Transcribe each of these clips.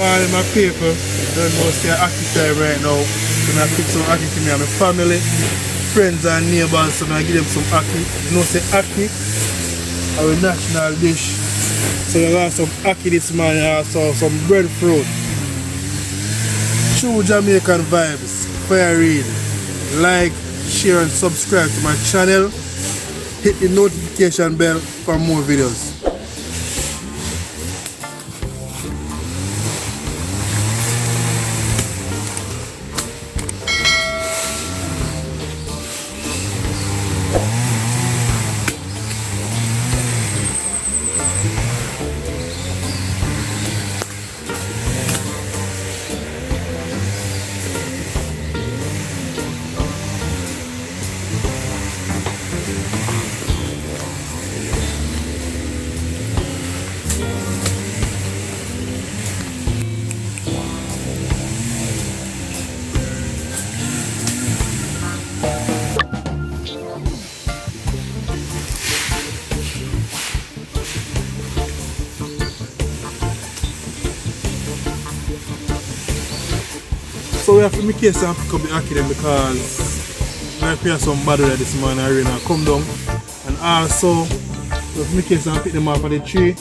All my people don't know say akee time right now. So I pick some akee to me and my family, friends and neighbors, so I give them some akee. You know say akee our national dish. So I got some akee this morning, also some breadfruit. True Jamaican vibes. Fire read. Like, share and subscribe to my channel. Hit the notification bell for more videos. So we have to make case and pick up the akee then because I prepare some battery this morning and rain and come down. And also we have to make case and pick them off of the tree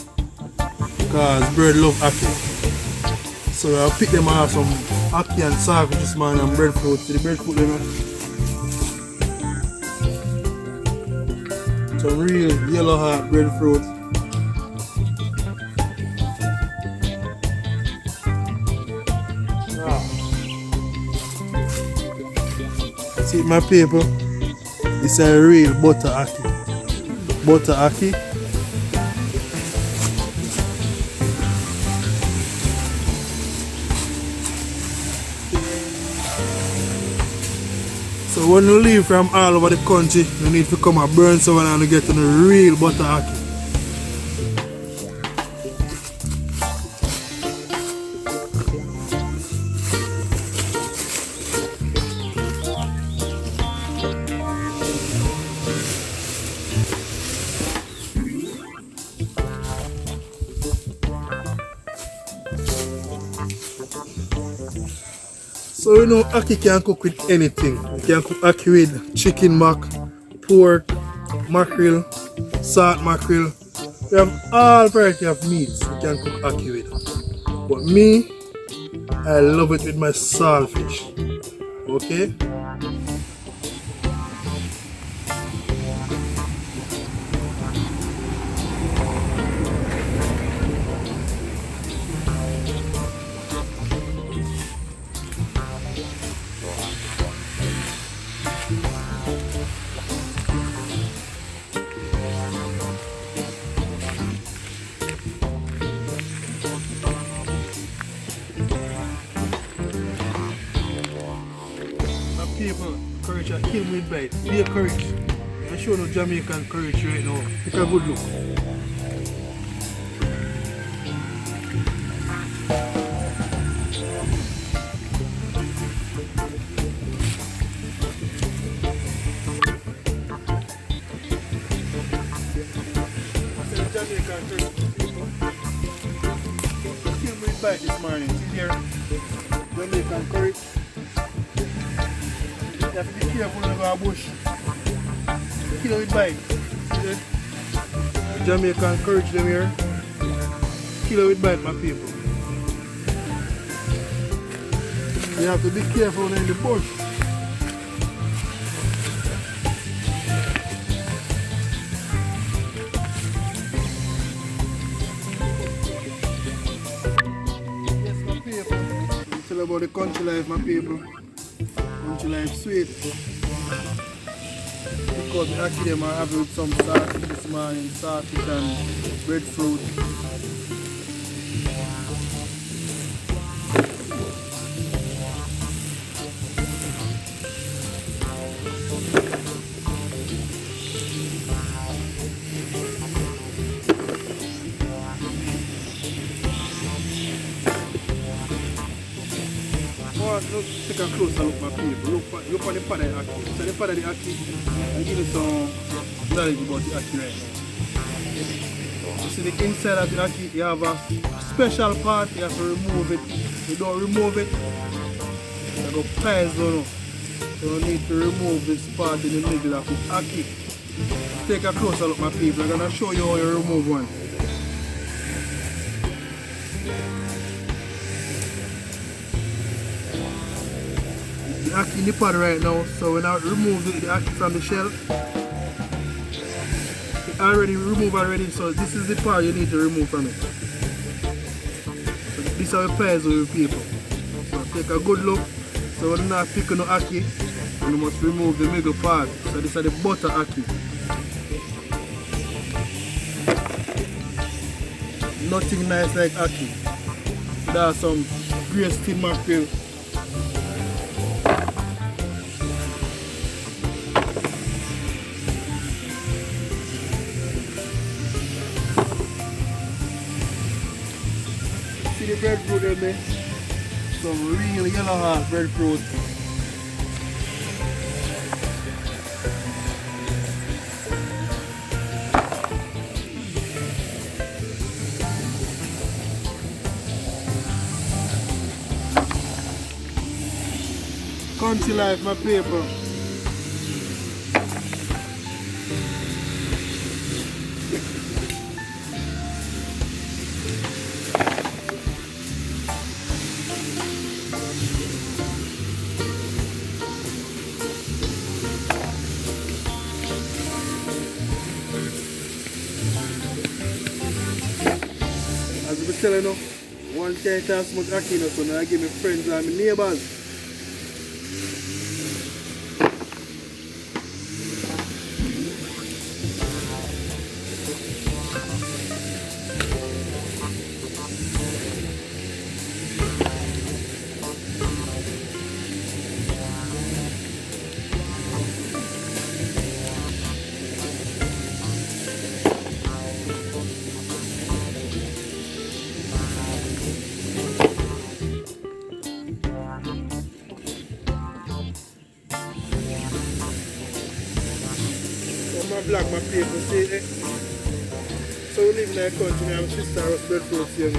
because bird love akee. So I'll pick them off some akee and salvage this morning and breadfruit. See the breadfruit there? Some real yellow heart breadfruit. See my people, it's a real butter akee. Butter akee. So when you leave from all over the country, you need to come and burn someone and get to the real butter akee. So you know akee can cook with anything. You can cook akee with chicken mac, pork, mackerel, salt mackerel. We have all variety of meats you can cook akee with. But me, I love it with my saltfish. Okay? People, courage are kill with bite. Be a courage. I'm sure no Jamaican courage right now. Take a good look. I said Jamaican courage people. Kill with bite this morning. See here? Jamaican courage. You have to be careful when you go to bush. Kill it with bite. See? Jamaican courage them here. Kill it with bite, my people. You have to be careful when you're in the bush. Yes, my people. Tell about the country life, my people. Country life sweet. Because the akee them are having some sausage this morning, sausage and breadfruit. Look, take a closer look, my people. Look on the part of the akee. So the part of the akee, I give you some knowledge about the akee right now. see the inside of the akee, you have a special part, you have to remove it. If you don't remove it, you go piles down. So you need to remove this part in the middle of the akee. Take a closer look, my people. I'm going to show you how you remove one. The akee in the pot right now, so when I remove the akee from the shell, it already removed already, so this is the part you need to remove from it. So this are the pies with people. So take a good look. So when you're not picking no akee, you must remove the middle part. So this is the butter akee. Nothing nice like akee. There's some great steamed mackerel. See the breadfruit in there? Some real yellow heart breadfruit. Country life, my people. As I was telling you, one time I have so much akee, so now I give my friends and my neighbors. Black my people, see it? So we live in a country, I have a sister who has breadfruit here.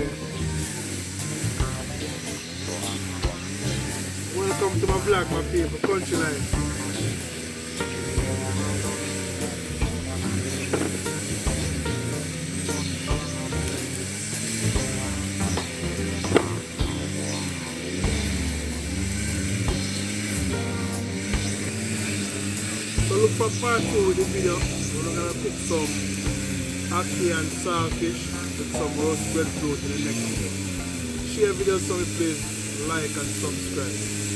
Welcome to my vlog, my people, country life. So look for part 2 with the video. We're going to cook some akee and saltfish with some roast breadfruit in the next video. Share videos so please like and subscribe.